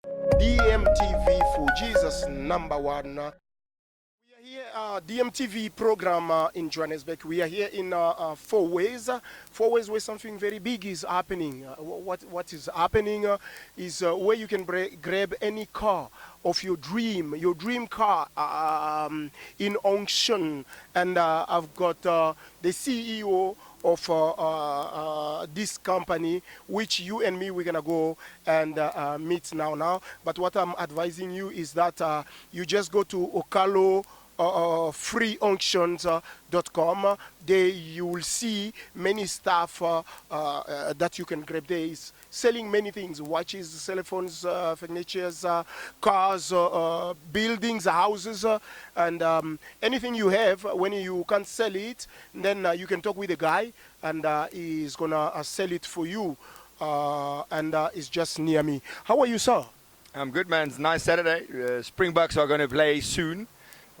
DMTV for Jesus #1. We are here, DMTV program in Johannesburg. We are here in four ways. Four ways where something very big is happening. What is happening is where you can grab any car of your dream car in auction. And I've got the CEO of this company, which you and me, we're gonna go and meet now. But what I'm advising you is that you just go to Okalo freeauctions.com. There you will see many stuff that you can grab. There is selling many things: watches, cell phones, furnitures, cars, buildings, houses, and anything you have. When you can't sell it, then you can talk with the guy, and he's gonna sell it for you. And it's just near me. How are you, sir? I'm good, man. It's a nice Saturday. Springboks are going to play soon.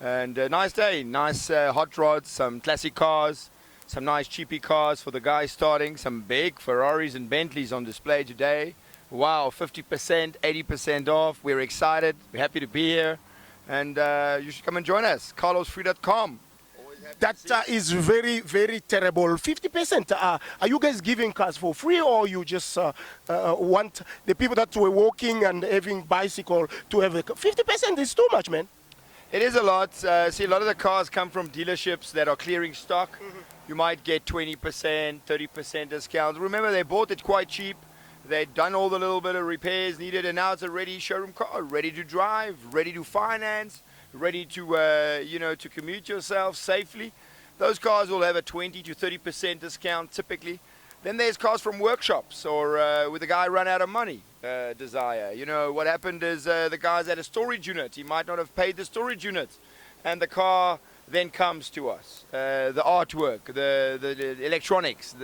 And a nice day. Nice hot rods, some classic cars, some nice cheapy cars for the guys starting, some big Ferraris and Bentleys on display today. Wow, 50%, 80% off. We're excited. We're happy to be here. And you should come and join us. carlosfree.com. That is very, very terrible. 50%. Are you guys giving cars for free, or you just want the people that were walking and having bicycle to have 50%? Is too much, man. It is a lot. See, a lot of the cars come from dealerships that are clearing stock. You might get 20%, 30% discount. Remember, they bought it quite cheap. They'd done all the little bit of repairs needed, and now it's a ready showroom car, ready to drive, ready to finance, ready to, to commute yourself safely. Those cars will have a 20 to 30% discount typically. Then there's cars from workshops or with the guy run out of money, desire. You know, what happened is the guy's at a storage unit. He might not have paid the storage unit. And the car then comes to us. The artwork, the electronics,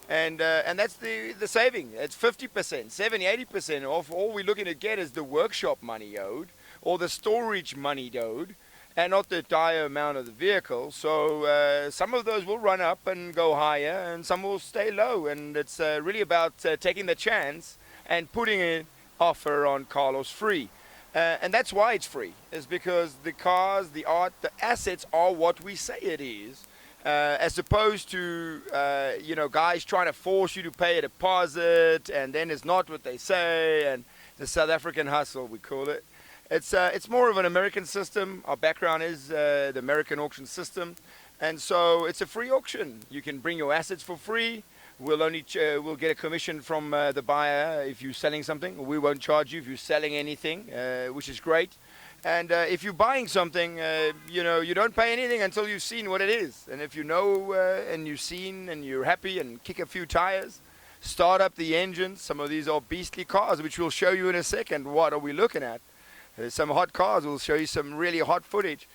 and that's the saving. It's 50%, 70, 80% off. All we're looking to get is the workshop money owed or the storage money owed, and not the entire amount of the vehicle. So some of those will run up and go higher, and some will stay low. And it's really about taking the chance and putting an offer on Carlos Free. And that's why it's free, is because the cars, the art, the assets are what we say it is. As opposed to, guys trying to force you to pay a deposit, and then it's not what they say, and the South African hustle, we call it. It's more of an American system. Our background is the American auction system, and so it's a free auction. You can bring your assets for free. We'll get a commission from the buyer if you're selling something. We won't charge you if you're selling anything, which is great. And if you're buying something, you don't pay anything until you've seen what it is. And if you know and you've seen and you're happy and kick a few tires, start up the engines. Some of these are beastly cars, which we'll show you in a second. What are we looking at? There's some hot cars. We'll show you some really hot footage.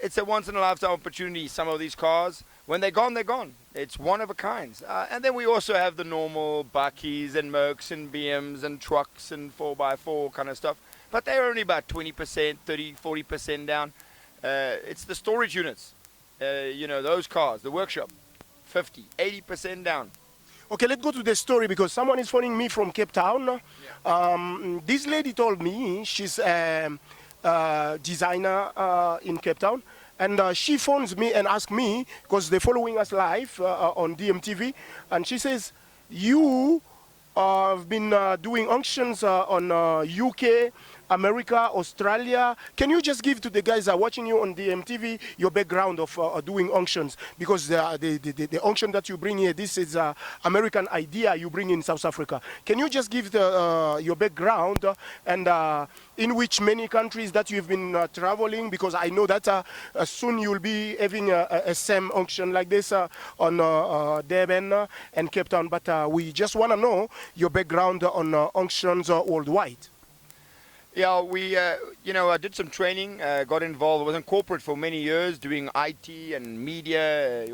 It's a once-in-a-lifetime opportunity, some of these cars. When they're gone, they're gone. It's one of a kind. And then we also have the normal Buckies and Mercs and BMs and trucks and 4x4 kind of stuff. But they're only about 20%, 30, 40% down. It's the storage units, those cars, the workshop, 50, 80% down. Okay, let's go to the story, because someone is phoning me from Cape Town. Yeah. This lady told me she's a designer in Cape Town, and she phones me and asks me, because they're following us live on DMTV, and she says, you have been doing auctions on UK, America, Australia. Can you just give to the guys that are watching you on DMTV your background of doing auctions? Because the auction that you bring here, this is an American idea you bring in South Africa. Can you just give your background and in which many countries that you've been traveling? Because I know that soon you'll be having a same auction like this on Durban and Cape Town. But we just want to know your background on auctions worldwide. Yeah, I did some training, got involved. I was in corporate for many years doing IT and media,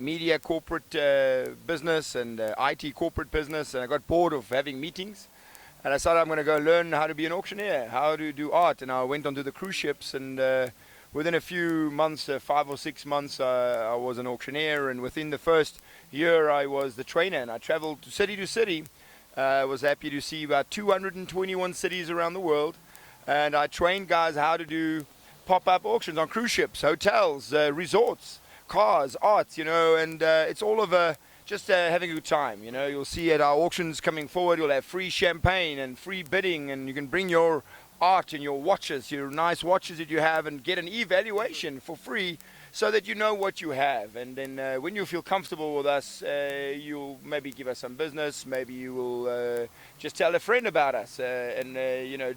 media corporate business and IT corporate business. And I got bored of having meetings. And I decided I'm going to go learn how to be an auctioneer, how to do art. And I went onto the cruise ships, and within a few months, 5 or 6 months, I was an auctioneer. And within the first year, I was the trainer. And I traveled city to city Was happy to see about 221 cities around the world. And I train guys how to do pop-up auctions on cruise ships, hotels, resorts, cars, arts, and it's all of just having a good time. You'll see at our auctions coming forward, you'll have free champagne and free bidding, and you can bring your art and your watches, your nice watches that you have, and get an evaluation for free so that you know what you have. And then when you feel comfortable with us, you'll maybe give us some business, maybe you will just tell a friend about us and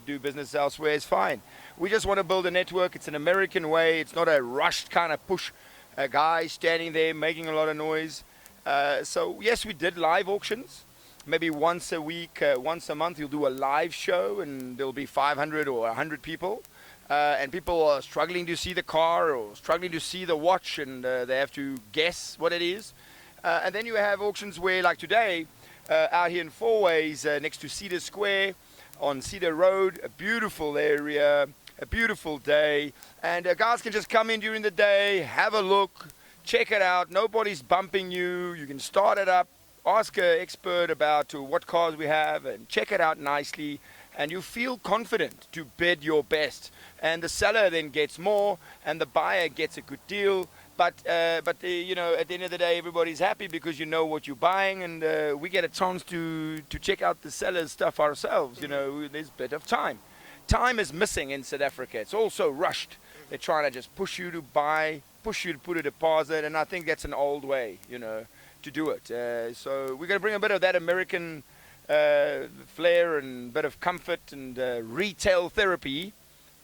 do business elsewhere is fine. We just want to build a network. It's an American way. It's not a rushed kind of push, a guy standing there making a lot of noise. So yes, we did live auctions. Maybe once a week, once a month, you'll do a live show, and there'll be 500 or 100 people. And people are struggling to see the car or struggling to see the watch, and they have to guess what it is. And then you have auctions where, like today, out here in Four Ways, next to Cedar Square, on Cedar Road, a beautiful area, a beautiful day. And guys can just come in during the day, have a look, check it out. Nobody's bumping you. You can start it up, ask an expert about what cars we have, and check it out nicely. And you feel confident to bid your best. And the seller then gets more, and the buyer gets a good deal. But at the end of the day, everybody's happy because you know what you're buying, and we get a chance to check out the seller's stuff ourselves. There's a bit of time. Time is missing in South Africa. It's also rushed. They're trying to just push you to buy, push you to put a deposit, and I think that's an old way, to do it. So we're going to bring a bit of that American flair and a bit of comfort and retail therapy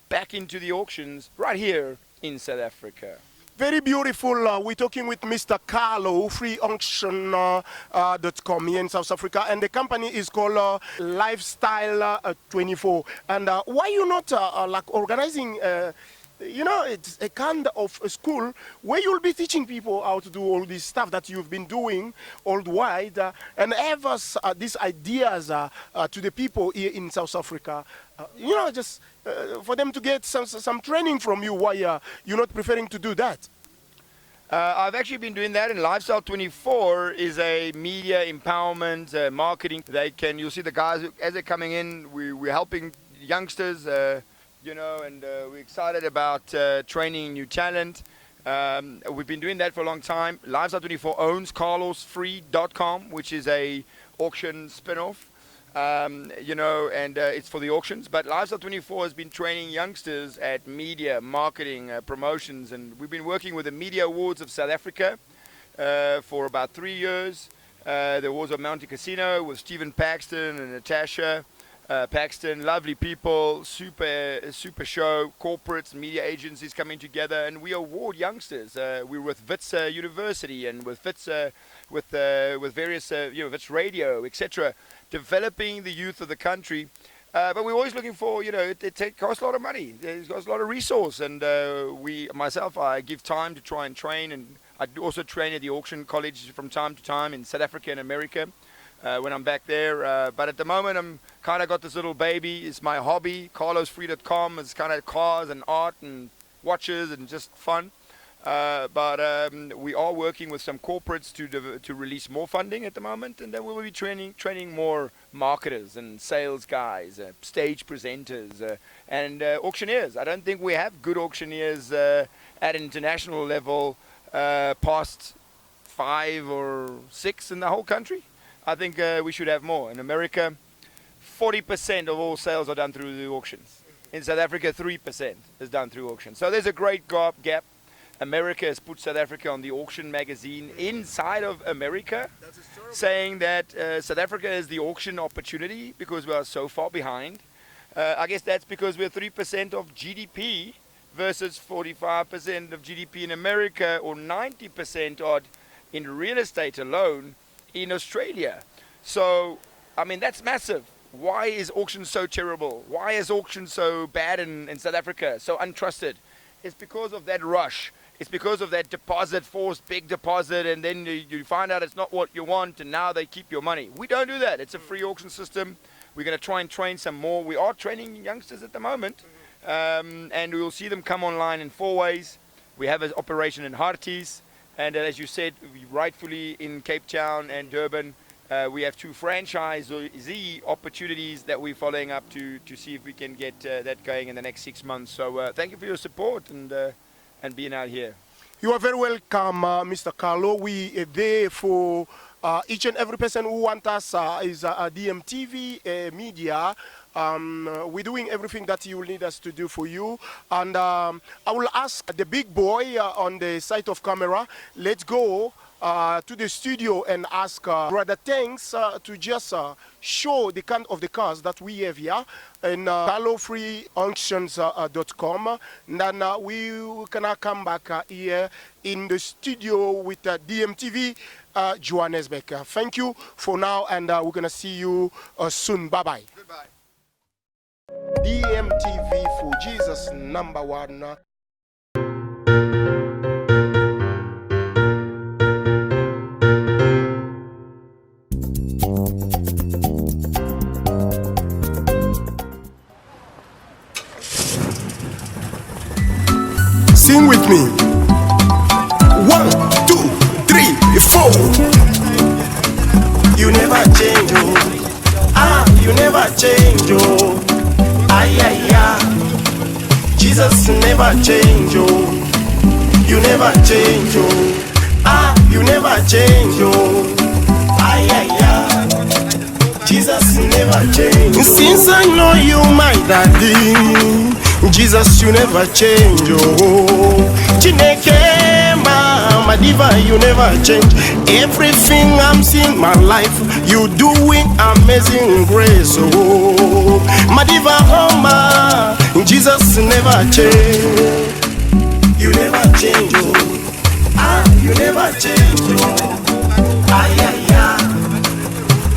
back into the auctions right here in South Africa. Very beautiful. We're talking with Mr. Carlo, freeauction.com here in South Africa, and the company is called Lifestyle 24. And why you not organizing? It's a kind of a school where you'll be teaching people how to do all this stuff that you've been doing worldwide, and have us these ideas to the people here in South Africa. Just for them to get some training from you. Why you're not preferring to do that? I've actually been doing that, and Lifestyle 24 is a media empowerment marketing. You'll see the guys as they're coming in. We're helping youngsters. And we're excited about training new talent. We've been doing that for a long time. Lifestyle 24 owns carlosfree.com, which is a auction spin-off, and it's for the auctions. But Lifestyle 24 has been training youngsters at media, marketing, promotions, and we've been working with the Media Awards of South Africa for about 3 years. The Awards of Monte Casino with Stephen Paxton and Natasha Paxton, lovely people, super show, corporates, media agencies coming together, and we award youngsters. We're with Wits University and with Wits, with various, Wits Radio, etc., developing the youth of the country. But we're always looking for, it costs a lot of money. It costs a lot of resource, and I give time to try and train, and I also train at the auction college from time to time in South Africa and America. When I'm back there, but at the moment I'm kind of got this little baby. It's my hobby. carlosfree.com is kind of cars and art and watches and just fun. But we are working with some corporates to release more funding at the moment, and then we will be training more marketers and sales guys, stage presenters, and auctioneers. I don't think we have good auctioneers at an international level past 5 or 6 in the whole country. I think we should have more. In America, 40% of all sales are done through the auctions. In South Africa, 3% is done through auctions. So there's a great gap. America has put South Africa on the auction magazine inside of America, saying that South Africa is the auction opportunity because we are so far behind. I guess that's because we're 3% of GDP versus 45% of GDP in America, or 90% odd in real estate alone in Australia. So, that's massive. Why is auction so terrible? Why is auction so bad in South Africa, so untrusted? It's because of that rush. It's because of that deposit, forced big deposit, and then you find out it's not what you want, and now they keep your money. We don't do that. It's a free auction system. We're going to try and train some more. We are training youngsters at the moment, and we will see them come online in 4 ways. We have an operation in Harties, and as you said, rightfully in Cape Town and Durban, We have 2 franchisee opportunities that we're following up to see if we can get that going in the next 6 months. So thank you for your support and being out here. You are very welcome, Mr. Carlo. We are there for each and every person who wants us is DMTV media. We're doing everything that you will need us to do for you. And I will ask the big boy on the side of camera, let's go to the studio and ask Brother Thanks to just show the kind of the cars that we have here in carlofreeauctions.com. And then we can come back here in the studio with DMTV Johannesburg. Thank you for now, and we're going to see you soon. Bye-bye. Goodbye. DMTV for Jesus #1. Sing with me. 1, 2, 3, 4. You never change, oh. You never change, oh. Jesus never change, oh. You never change, oh. You never change, oh. Jesus never change, oh. Since I know you, my daddy, Jesus, you never change, oh. Chineke, my diva, you never change. Everything I'm seeing my life, you doing amazing grace, oh. My diva, oh my, Jesus never change. You never change, oh. You never change, oh.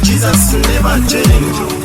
Jesus never change, oh.